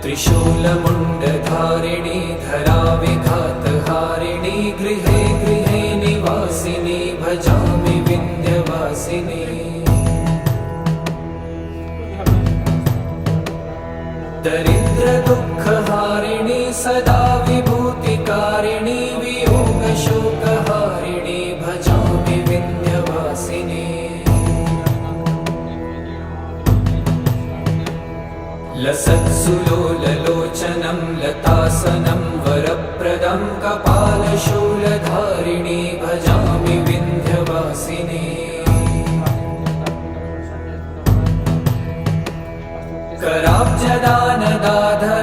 त्रिशूलमुण्डधारिणी धराविघातहारिणी गृहे गृहे निवासिनी भजामि विन्ध्यवासिनी दरिद्रदुःखहारिणी सदा विभूतिकारिणी वियोगशोकहारिणी भजामि विन्ध्यवासिनी लसत्सुलोललोचनं लतासनं वरप्रदं कपालशूलधारिणी भजामि विन्ध्यवासिनी कराब्जदानदाधर